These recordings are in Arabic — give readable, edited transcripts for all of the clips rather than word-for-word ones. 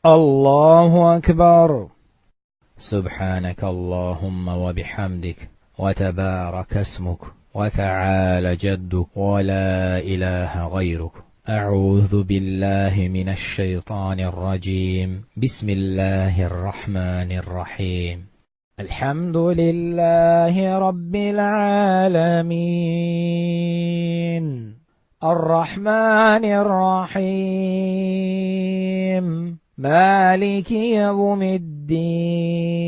الله أكبر. سبحانك اللهم وبحمدك، وتبارك اسمك، وتعالى جدك، ولا إله غيرك. أعوذ بالله من الشيطان الرجيم. بسم الله الرحمن الرحيم. الحمد لله رب العالمين، الرحمن الرحيم، مالك يوم الدين.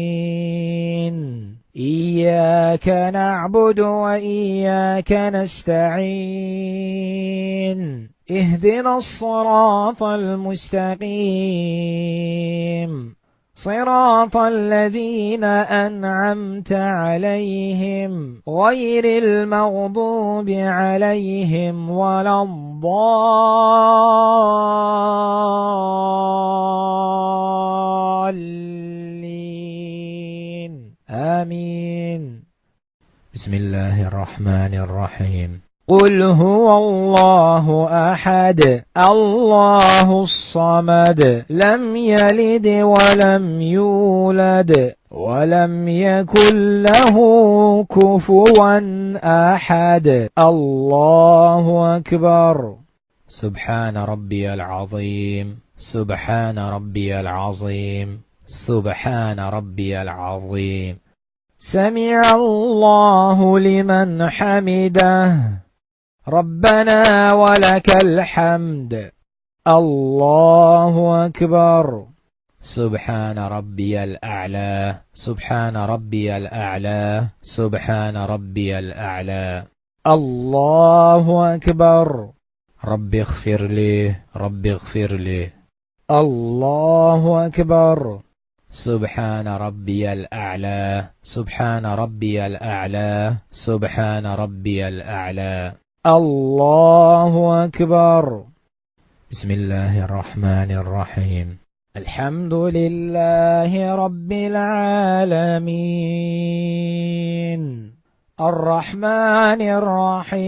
إياك نعبد وإياك نستعين. اهدنا الصراط المستقيم، صراط الذين أنعمت عليهم غير المغضوب عليهم ولا الضالين. آمين. بسم الله الرحمن الرحيم. قل هو الله أحد، الله الصمد، لم يلد ولم يولد ولم يكن له كفوا أحد. الله أكبر. سبحان ربي العظيم، سبحان ربي العظيم، سبحان ربي العظيم. سمع الله لمن حمده، ربنا ولك الحمد. الله أكبر. سبحان ربي الأعلى، سبحان ربي الأعلى، سبحان ربي الأعلى. الله أكبر. رب اغفر لي، رب اغفر لي. الله أكبر. سبحان ربي الأعلى، سبحان ربي الأعلى، سبحان ربي الأعلى. الله أكبر. بسم الله الرحمن الرحيم. الحمد لله رب العالمين، الرحمن الرحيم،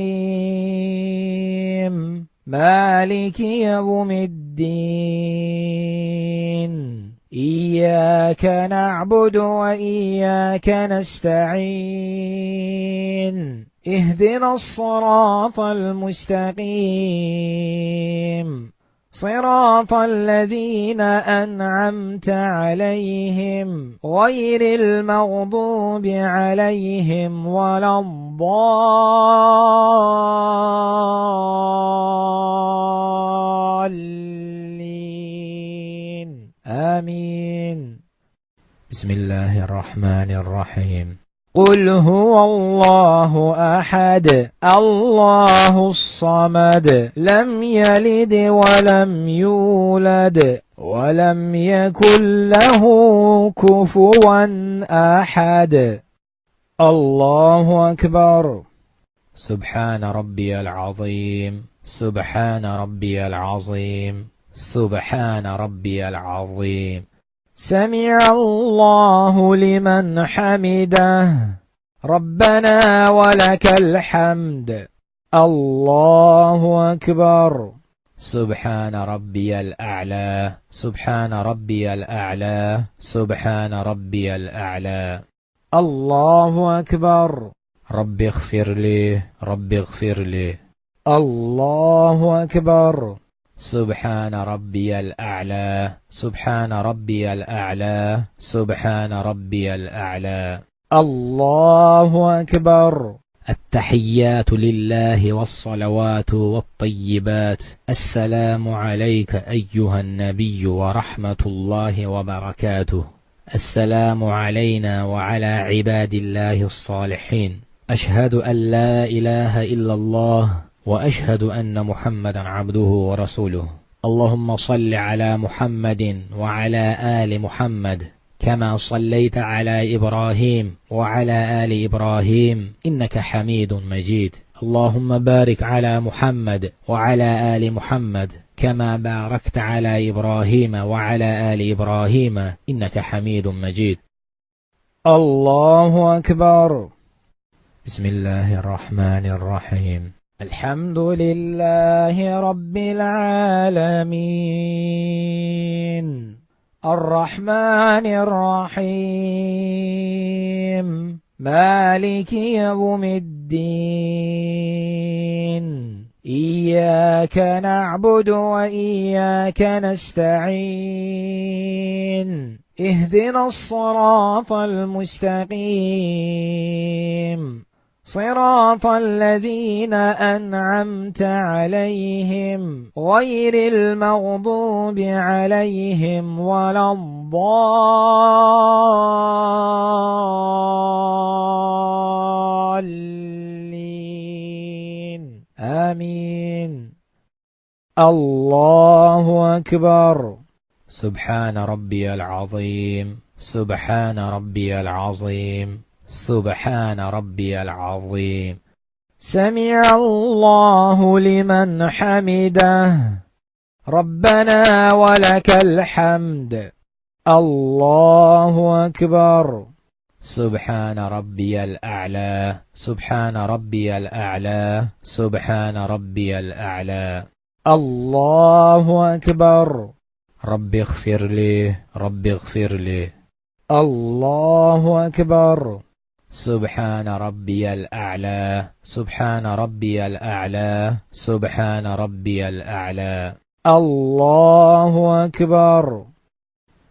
مالك يوم الدين. إياك نعبد وإياك نستعين. اهدنا الصراط المستقيم، صراط الذين أنعمت عليهم غير المغضوب عليهم ولا الضالين. آمين. بسم الله الرحمن الرحيم. قل هو الله أحد، الله الصمد، لم يلد ولم يولد ولم يكن له كفوا أحد. الله أكبر. سبحان ربي العظيم، سبحان ربي العظيم، سبحان ربي العظيم. سمع الله لمن حمده، ربنا ولك الحمد. الله أكبر. سبحان ربي الأعلى، سبحان ربي الأعلى، سبحان ربي الأعلى. الله أكبر. رب اغفر لي، رب اغفر لي. الله أكبر. سبحان ربي الأعلى، سبحان ربي الأعلى، سبحان ربي الأعلى. الله أكبر. التحيات لله والصلوات والطيبات. السلام عليك أيها النبي ورحمة الله وبركاته. السلام علينا وعلى عباد الله الصالحين. أشهد أن لا إله إلا الله، وأشهد أن محمدا عبده ورسوله. اللهم صل على محمد وعلى آل محمد كما صليت على إبراهيم وعلى آل إبراهيم إنك حميد مجيد. اللهم بارك على محمد وعلى آل محمد كما باركت على إبراهيم وعلى آل إبراهيم إنك حميد مجيد. الله أكبر. بسم الله الرحمن الرحيم. الحمد لله رب العالمين، الرحمن الرحيم مالك يوم الدين إياك نعبد وإياك نستعين اهدنا الصراط المستقيم صراط الذين أنعمت عليهم غير المغضوب عليهم ولا الضالين آمين. الله أكبر. سبحان ربي العظيم سبحان ربي العظيم سبحان ربي العظيم. سمع الله لمن حمده ربنا ولك الحمد. الله أكبر. سبحان ربي الأعلى سبحان ربي الأعلى سبحان ربي الأعلى. الله أكبر. رب اغفر لي رب اغفر لي. الله أكبر. سبحان ربي الأعلى سبحان ربي الأعلى سبحان ربي الأعلى. الله أكبر.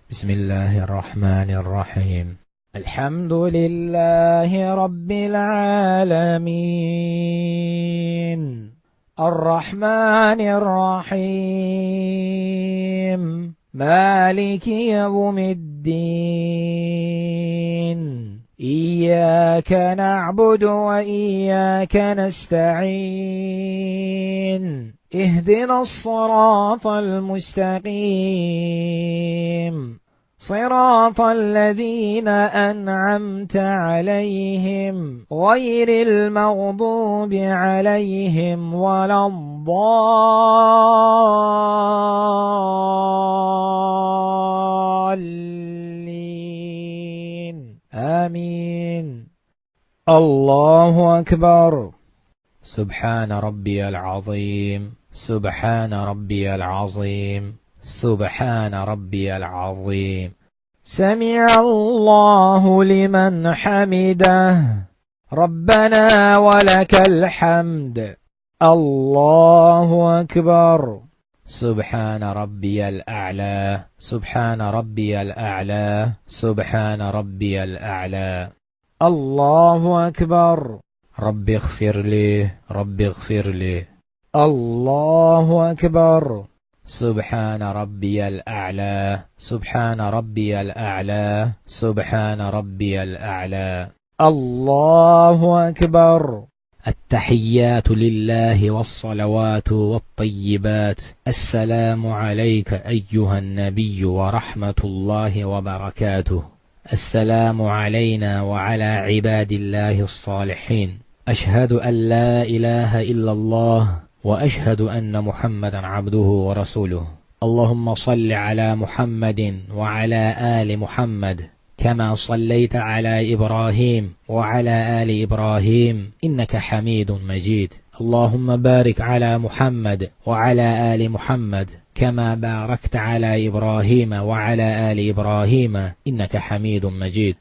بسم الله الرحمن الرحيم. الحمد لله رب العالمين الرحمن الرحيم مالك يوم الدين إياك نعبد وإياك نستعين اهدنا الصراط المستقيم صراط الذين أنعمت عليهم غير المغضوب عليهم ولا الضالين آمين. الله أكبر. سبحان ربي العظيم سبحان ربي العظيم سبحان ربي العظيم. سمع الله لمن حمده ربنا ولك الحمد. الله أكبر. سبحان ربي الأعلى سبحان ربي الأعلى سبحان ربي الأعلى. الله أكبر. رب اغفر لي رب اغفر لي. الله أكبر. سبحان ربي الأعلى سبحان ربي الأعلى سبحان ربي الأعلى. الله أكبر. التحيات لله والصلوات والطيبات. السلام عليك أيها النبي ورحمة الله وبركاته. السلام علينا وعلى عباد الله الصالحين. أشهد أن لا إله إلا الله وأشهد أن محمدا عبده ورسوله. اللهم صل على محمد وعلى آل محمد كما صليت على إبراهيم وعلى آل إبراهيم إنك حميد مجيد. اللهم بارك على محمد وعلى آل محمد كما باركت على إبراهيم وعلى آل إبراهيم إنك حميد مجيد.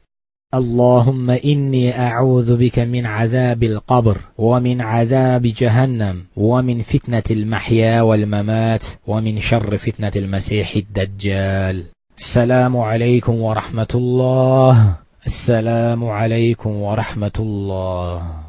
اللهم إني أعوذ بك من عذاب القبر ومن عذاب جهنم ومن فتنة المحيا والممات ومن شر فتنة المسيح الدجال. السلام عليكم ورحمة الله. السلام عليكم ورحمة الله.